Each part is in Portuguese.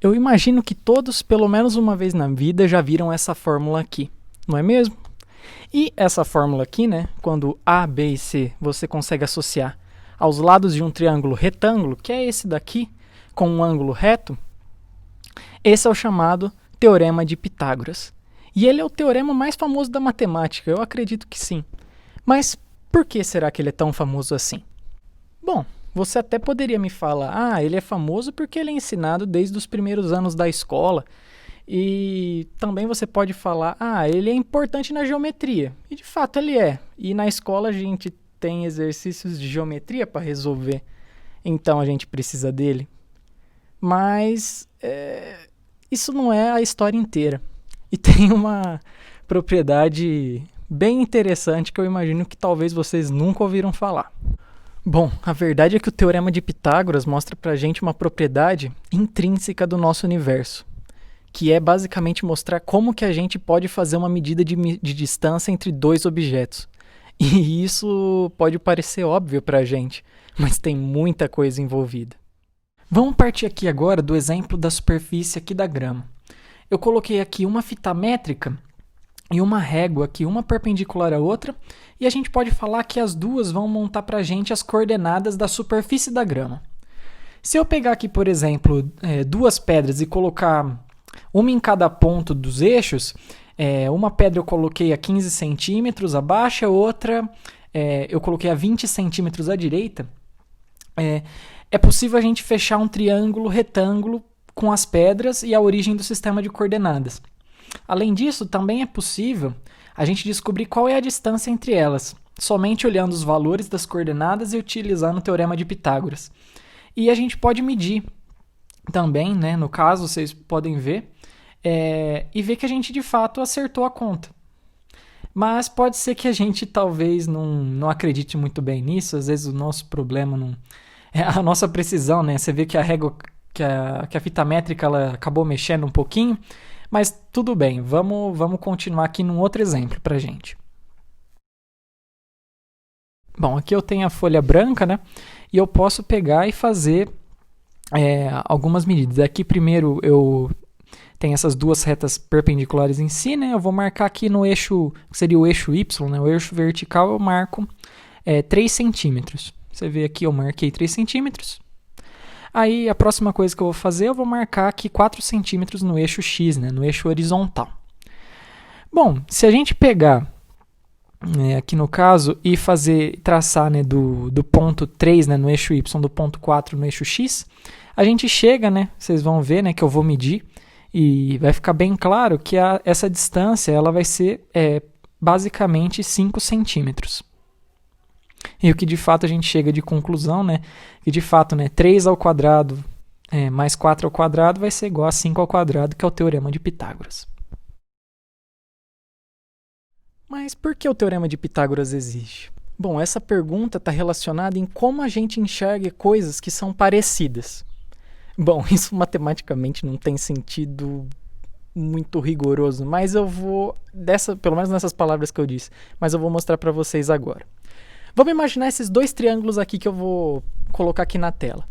Eu imagino que todos, pelo menos uma vez na vida, já viram essa fórmula aqui, não é mesmo? E essa fórmula aqui, né, quando A, B e C você consegue associar aos lados de um triângulo retângulo, que é esse daqui, com um ângulo reto, esse é o chamado Teorema de Pitágoras. E ele é o teorema mais famoso da matemática, eu acredito que sim. Mas por que será que ele é tão famoso assim? Bom, você até poderia me falar, ele é famoso porque ele é ensinado desde os primeiros anos da escola. E também você pode falar, ele é importante na geometria. E de fato ele é. E na escola a gente tem exercícios de geometria para resolver. Então a gente precisa dele. Mas isso não é a história inteira. E tem uma propriedade bem interessante que eu imagino que talvez vocês nunca ouviram falar. Bom, a verdade é que o Teorema de Pitágoras mostra pra gente uma propriedade intrínseca do nosso universo, que é basicamente mostrar como que a gente pode fazer uma medida de distância entre dois objetos. E isso pode parecer óbvio pra gente, mas tem muita coisa envolvida. Vamos partir aqui agora do exemplo da superfície aqui da grama. Eu coloquei aqui uma fita métrica e uma régua aqui, uma perpendicular à outra, e a gente pode falar que as duas vão montar para a gente as coordenadas da superfície da grama. Se eu pegar aqui, por exemplo, duas pedras e colocar uma em cada ponto dos eixos, uma pedra eu coloquei a 15 centímetros abaixo, a outra eu coloquei a 20 centímetros à direita, é possível a gente fechar um triângulo retângulo com as pedras e a origem do sistema de coordenadas. Além disso, também é possível a gente descobrir qual é a distância entre elas, somente olhando os valores das coordenadas e utilizando o Teorema de Pitágoras. E a gente pode medir também, né, no caso, vocês podem ver, e ver que a gente de fato acertou a conta. Mas pode ser que a gente talvez não acredite muito bem nisso, às vezes o nosso problema não é a nossa precisão, né? Você vê que a régua, que a fita métrica ela acabou mexendo um pouquinho, mas tudo bem, vamos continuar aqui num outro exemplo pra gente. Bom, aqui eu tenho a folha branca, né? E eu posso pegar e fazer algumas medidas. Aqui primeiro eu tenho essas duas retas perpendiculares em si, né? Eu vou marcar aqui no eixo, que seria o eixo Y, né? O eixo vertical eu marco 3 centímetros. Você vê aqui eu marquei 3 centímetros. Aí a próxima coisa que eu vou fazer, eu vou marcar aqui 4 centímetros no eixo X, né, no eixo horizontal. Bom, se a gente pegar aqui no caso e traçar, né, do ponto 3, né, no eixo Y, do ponto 4 no eixo X, a gente chega, né, vocês vão ver, né, que eu vou medir e vai ficar bem claro que essa distância ela vai ser basicamente 5 centímetros. E o que de fato a gente chega de conclusão, né? Que de fato, né, 3 ao quadrado mais 4 ao quadrado vai ser igual a 5 ao quadrado, que é o Teorema de Pitágoras. Mas por que o Teorema de Pitágoras existe? Bom, essa pergunta está relacionada em como a gente enxerga coisas que são parecidas. Bom, isso matematicamente não tem sentido muito rigoroso, mas eu vou, pelo menos nessas palavras que eu disse, mas eu vou mostrar para vocês agora. Vamos imaginar esses dois triângulos aqui que eu vou colocar aqui na tela.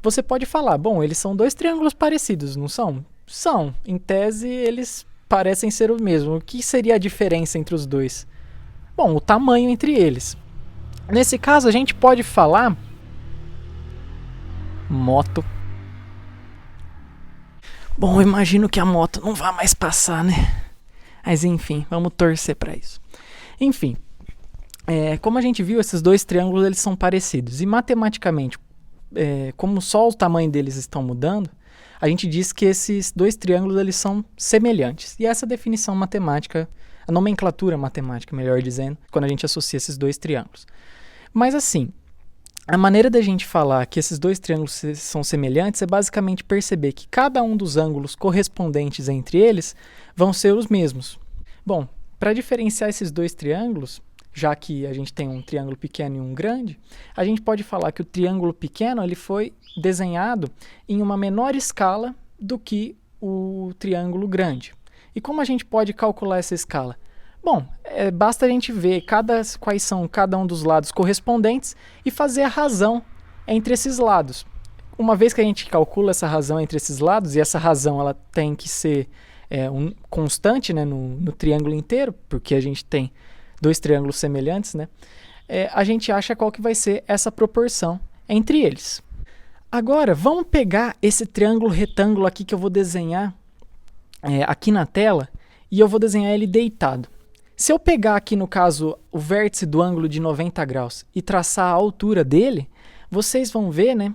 Você pode falar, bom, eles são dois triângulos parecidos, não são? São. Em tese, eles parecem ser o mesmo. O que seria a diferença entre os dois? Bom, o tamanho entre eles. Nesse caso, a gente pode falar... Moto. Bom, eu imagino que a moto não vai mais passar, né? Mas enfim, vamos torcer para isso. Enfim... como a gente viu, esses dois triângulos eles são parecidos. E matematicamente, como só o tamanho deles estão mudando, a gente diz que esses dois triângulos eles são semelhantes. E essa definição matemática, a nomenclatura matemática, melhor dizendo, quando a gente associa esses dois triângulos. Mas assim, a maneira da gente falar que esses dois triângulos são semelhantes é basicamente perceber que cada um dos ângulos correspondentes entre eles vão ser os mesmos. Bom, para diferenciar esses dois triângulos, já que a gente tem um triângulo pequeno e um grande, a gente pode falar que o triângulo pequeno ele foi desenhado em uma menor escala do que o triângulo grande. E como a gente pode calcular essa escala? Bom, basta a gente ver quais são cada um dos lados correspondentes e fazer a razão entre esses lados. uma vez que a gente calcula essa razão entre esses lados, e essa razão ela tem que ser constante, né, no triângulo inteiro, porque a gente tem dois triângulos semelhantes, né, a gente acha qual que vai ser essa proporção entre eles. Agora, vamos pegar esse triângulo retângulo aqui que eu vou desenhar aqui na tela, e eu vou desenhar ele deitado. Se eu pegar aqui, no caso, o vértice do ângulo de 90 graus e traçar a altura dele, vocês vão ver, né,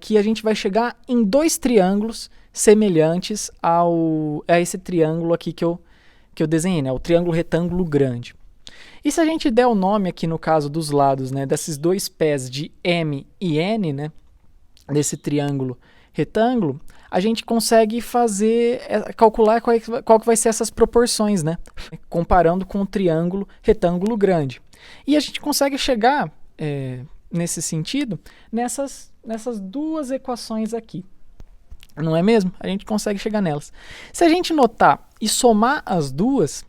que a gente vai chegar em dois triângulos semelhantes a esse triângulo aqui que eu desenhei, né, o triângulo retângulo grande. E se a gente der o nome aqui, no caso dos lados, né, desses dois pés de M e N, né, desse triângulo retângulo, a gente consegue calcular qual que vai ser essas proporções, né, comparando com o triângulo retângulo grande. E a gente consegue chegar, nesse sentido, nessas duas equações aqui. Não é mesmo? A gente consegue chegar nelas. Se a gente notar e somar as duas,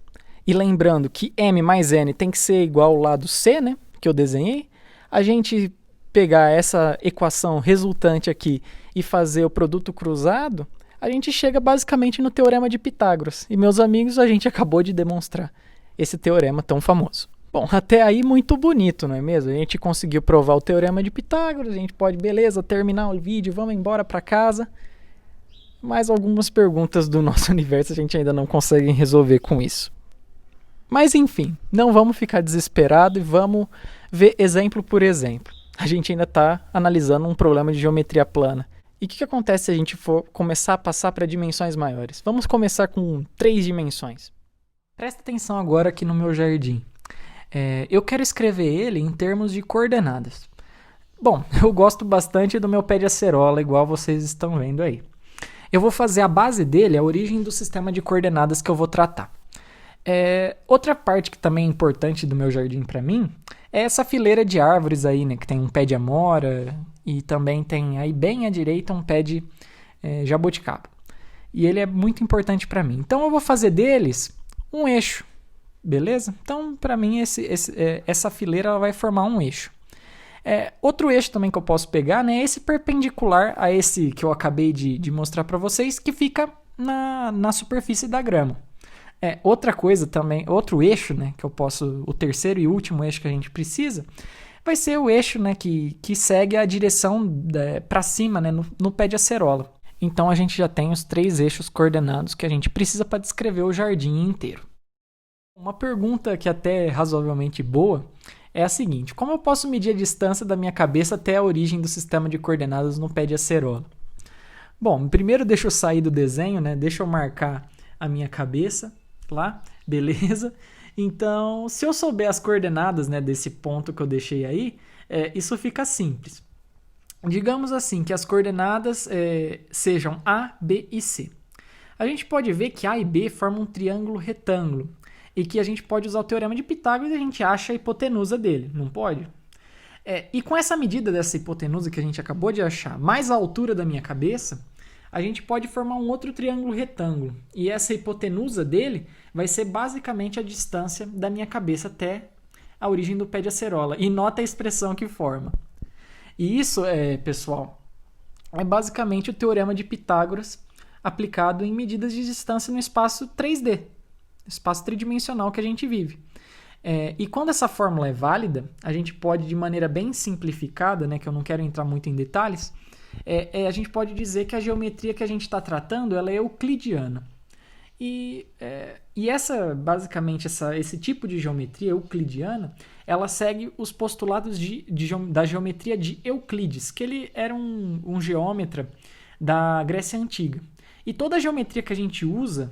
e lembrando que M mais N tem que ser igual ao lado C, né, que eu desenhei, a gente pegar essa equação resultante aqui e fazer o produto cruzado, a gente chega basicamente no Teorema de Pitágoras. E, meus amigos, a gente acabou de demonstrar esse teorema tão famoso. Bom, até aí muito bonito, não é mesmo? A gente conseguiu provar o Teorema de Pitágoras, a gente pode, beleza, terminar o vídeo, vamos embora para casa. Mas algumas perguntas do nosso universo a gente ainda não consegue resolver com isso. Mas enfim, não vamos ficar desesperados e vamos ver exemplo por exemplo. A gente ainda está analisando um problema de geometria plana. E o que acontece se a gente for começar a passar para dimensões maiores? Vamos começar com 3 dimensões. Presta atenção agora aqui no meu jardim. Eu quero escrever ele em termos de coordenadas. Bom, eu gosto bastante do meu pé de acerola, igual vocês estão vendo aí. Eu vou fazer a base dele, a origem do sistema de coordenadas que eu vou tratar. Outra parte que também é importante do meu jardim para mim é essa fileira de árvores aí, né, que tem um pé de amora e também tem aí bem à direita um pé de jabuticaba. E ele é muito importante para mim. Então eu vou fazer deles um eixo, beleza? Então para mim essa fileira ela vai formar um eixo. Outro eixo também que eu posso pegar, né, é esse perpendicular a esse que eu acabei de mostrar para vocês, que fica na superfície da grama. Outra coisa também, outro eixo, né, que eu posso, o terceiro e último eixo que a gente precisa, vai ser o eixo, né, que segue a direção para cima, né, no pé de acerola. Então a gente já tem os 3 eixos coordenados que a gente precisa para descrever o jardim inteiro. Uma pergunta que até é razoavelmente boa é a seguinte: como eu posso medir a distância da minha cabeça até a origem do sistema de coordenadas no pé de acerola? Bom, primeiro deixa eu sair do desenho, né, deixa eu marcar a minha cabeça lá, beleza? Então, se eu souber as coordenadas, né, desse ponto que eu deixei aí, isso fica simples. Digamos assim, que as coordenadas sejam A, B e C. A gente pode ver que A e B formam um triângulo retângulo e que a gente pode usar o Teorema de Pitágoras e a gente acha a hipotenusa dele, não pode? E com essa medida dessa hipotenusa que a gente acabou de achar, mais a altura da minha cabeça, a gente pode formar um outro triângulo retângulo. E essa hipotenusa dele vai ser basicamente a distância da minha cabeça até a origem do pé de acerola. E nota a expressão que forma. E isso, pessoal, é basicamente o Teorema de Pitágoras aplicado em medidas de distância no espaço 3D, espaço tridimensional que a gente vive. E quando essa fórmula é válida, a gente pode, de maneira bem simplificada, né, que eu não quero entrar muito em detalhes, a gente pode dizer que a geometria que a gente está tratando ela é euclidiana. E basicamente esse tipo de geometria euclidiana, ela segue os postulados da geometria de Euclides, que ele era um geômetra da Grécia Antiga. E toda a geometria que a gente usa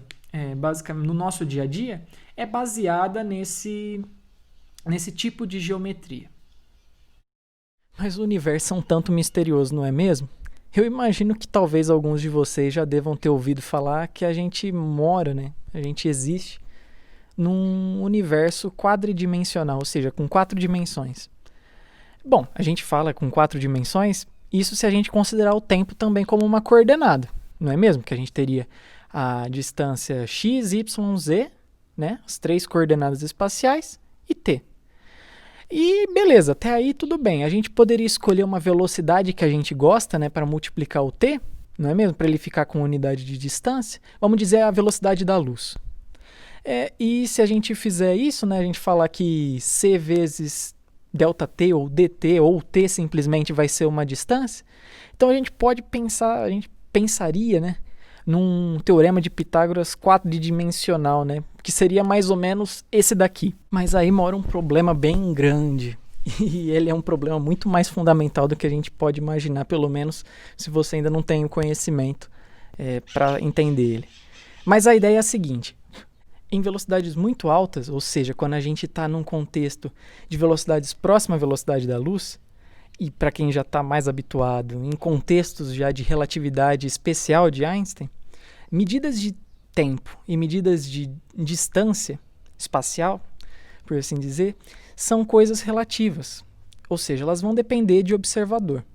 basicamente no nosso dia a dia é baseada nesse tipo de geometria. Mas o universo é um tanto misterioso, não é mesmo? Eu imagino que talvez alguns de vocês já devam ter ouvido falar que a gente mora, né? A gente existe num universo quadridimensional, ou seja, com 4 dimensões. Bom, a gente fala com 4 dimensões, isso se a gente considerar o tempo também como uma coordenada, não é mesmo? Que a gente teria a distância x, y, z, né? As 3 coordenadas espaciais e t. E beleza, até aí tudo bem. A gente poderia escolher uma velocidade que a gente gosta, né, para multiplicar o t, não é mesmo? Para ele ficar com unidade de distância. Vamos dizer a velocidade da luz. E se a gente fizer isso, né, a gente falar que c vezes ΔT ou dt, ou t simplesmente vai ser uma distância, então a gente pode pensar, a gente pensaria, né, num teorema de Pitágoras quadridimensional, né, que seria mais ou menos esse daqui. Mas aí mora um problema bem grande. E ele é um problema muito mais fundamental do que a gente pode imaginar, pelo menos se você ainda não tem o conhecimento para entender ele. Mas a ideia é a seguinte: em velocidades muito altas, ou seja, quando a gente está num contexto de velocidades próximas à velocidade da luz, e para quem já está mais habituado, em contextos já de relatividade especial de Einstein, medidas de tempo e medidas de distância espacial, por assim dizer, são coisas relativas, ou seja, elas vão depender de observador.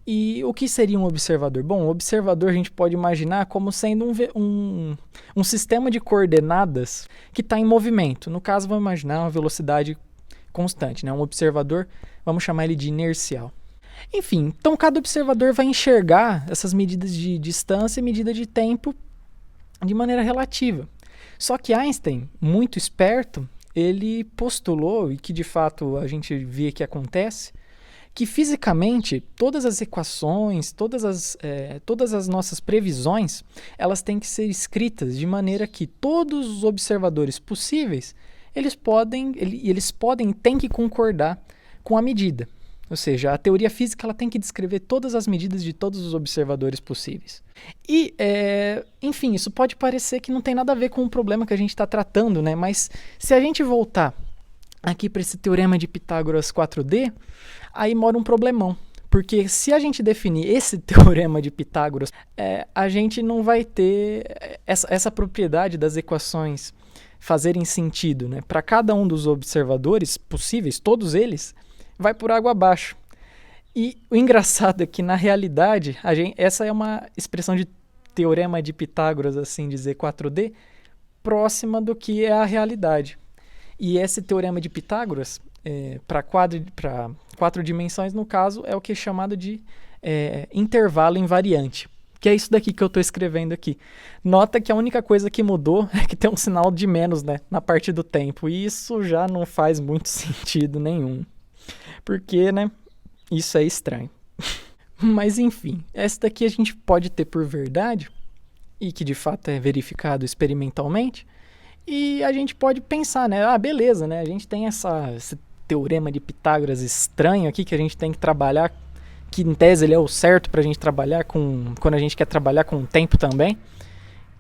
E o que seria um observador? Bom, o observador a gente pode imaginar como sendo um sistema de coordenadas que está em movimento. No caso, vamos imaginar uma velocidade constante, né? Um observador, vamos chamar ele de inercial. Enfim, então cada observador vai enxergar essas medidas de distância e medida de tempo de maneira relativa. Só que Einstein, muito esperto, ele postulou, e que de fato a gente vê que acontece, que fisicamente todas as equações, todas as nossas previsões, elas têm que ser escritas de maneira que todos os observadores possíveis, eles podem e têm que concordar com a medida. Ou seja, a teoria física ela tem que descrever todas as medidas de todos os observadores possíveis. E, enfim, isso pode parecer que não tem nada a ver com o problema que a gente está tratando, né? Mas se a gente voltar aqui para esse teorema de Pitágoras 4D, aí mora um problemão. Porque se a gente definir esse teorema de Pitágoras, a gente não vai ter essa propriedade das equações fazerem sentido, né? Para cada um dos observadores possíveis, todos eles, vai por água abaixo. E o engraçado é que, na realidade, essa é uma expressão de teorema de Pitágoras, assim dizer, 4D, próxima do que é a realidade. E esse teorema de Pitágoras, para quatro dimensões, no caso, é o que é chamado de intervalo invariante, que é isso daqui que eu estou escrevendo aqui. Nota que a única coisa que mudou é que tem um sinal de menos, né, na parte do tempo, e isso já não faz muito sentido nenhum. Porque, né, isso é estranho. Mas, enfim, essa daqui a gente pode ter por verdade, e que de fato é verificado experimentalmente, e a gente pode pensar, né, beleza, né, a gente tem esse teorema de Pitágoras estranho aqui que a gente tem que trabalhar, que em tese ele é o certo para a gente trabalhar quando a gente quer trabalhar com o tempo também.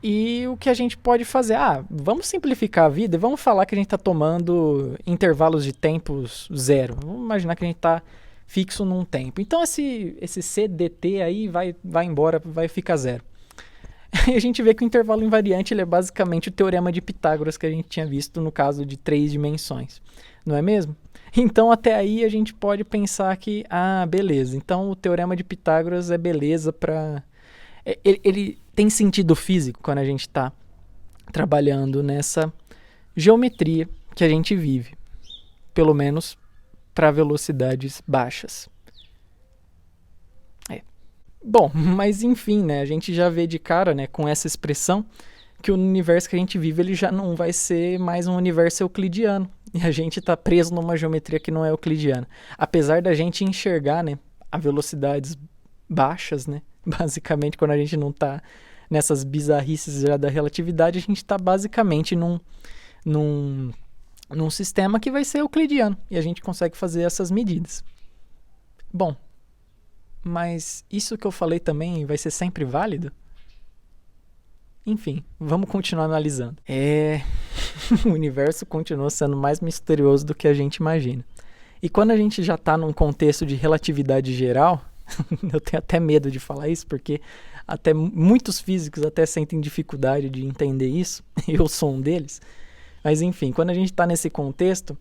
E o que a gente pode fazer? Vamos simplificar a vida e vamos falar que a gente está tomando intervalos de tempos zero. Vamos imaginar que a gente está fixo num tempo. Então esse CDT aí vai embora, vai ficar zero. E a gente vê que o intervalo invariante ele é basicamente o teorema de Pitágoras que a gente tinha visto no caso de 3 dimensões. Não é mesmo? Então até aí a gente pode pensar que, beleza, então o teorema de Pitágoras é beleza para... Ele tem sentido físico quando a gente está trabalhando nessa geometria que a gente vive, pelo menos para velocidades baixas. Bom, mas enfim, né, a gente já vê de cara, né, com essa expressão que o universo que a gente vive ele já não vai ser mais um universo euclidiano. E a gente está preso numa geometria que não é euclidiana. Apesar da gente enxergar, né, a velocidades baixas, né, basicamente quando a gente não está nessas bizarrices já da relatividade, a gente está basicamente num sistema que vai ser euclidiano. E a gente consegue fazer essas medidas. Bom, mas isso que eu falei também vai ser sempre válido? Enfim, vamos continuar analisando. O universo continua sendo mais misterioso do que a gente imagina. E quando a gente já está num contexto de relatividade geral, eu tenho até medo de falar isso, porque até muitos físicos até sentem dificuldade de entender isso, eu sou um deles. Mas enfim, quando a gente está nesse contexto,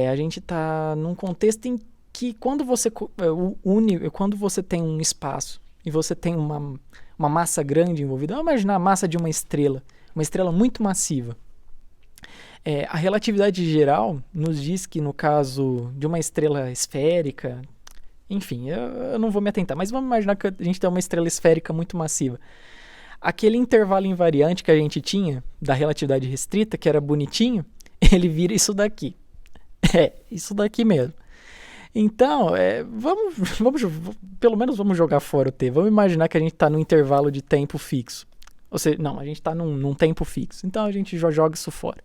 a gente está num contexto em que quando você tem um espaço e você tem uma massa grande envolvida, vamos imaginar a massa de uma estrela muito massiva. A relatividade geral nos diz que no caso de uma estrela esférica, enfim, eu não vou me atentar, mas vamos imaginar que a gente tem uma estrela esférica muito massiva. Aquele intervalo invariante que a gente tinha da relatividade restrita, que era bonitinho, ele vira isso daqui. Isso daqui mesmo. Então, pelo menos vamos jogar fora o t. Vamos imaginar que a gente está num intervalo de tempo fixo. Ou seja, não, a gente está num tempo fixo. Então a gente já joga isso fora.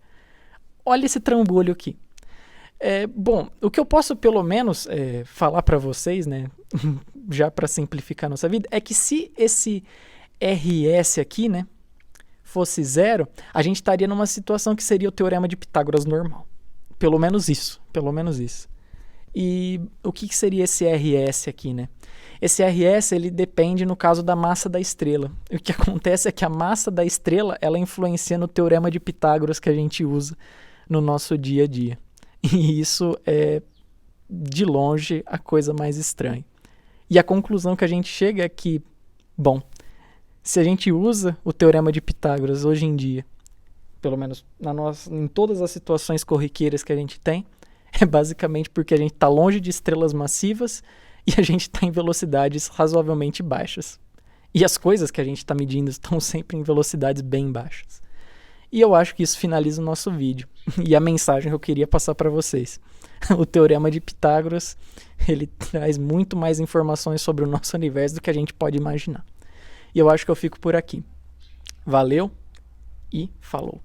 Olha esse trambolho aqui. Bom, o que eu posso pelo menos falar para vocês, né, já para simplificar nossa vida, é que se esse RS aqui, né, fosse zero, a gente estaria numa situação que seria o teorema de Pitágoras normal. Pelo menos isso. E o que seria esse RS aqui, né? Esse RS, ele depende, no caso, da massa da estrela. O que acontece é que a massa da estrela, ela influencia no teorema de Pitágoras que a gente usa no nosso dia a dia. E isso é, de longe, a coisa mais estranha. E a conclusão que a gente chega é que, bom, se a gente usa o teorema de Pitágoras hoje em dia, pelo menos em todas as situações corriqueiras que a gente tem, é basicamente porque a gente está longe de estrelas massivas e a gente está em velocidades razoavelmente baixas. E as coisas que a gente está medindo estão sempre em velocidades bem baixas. E eu acho que isso finaliza o nosso vídeo. E a mensagem que eu queria passar para vocês. O teorema de Pitágoras, ele traz muito mais informações sobre o nosso universo do que a gente pode imaginar. E eu acho que eu fico por aqui. Valeu e falou!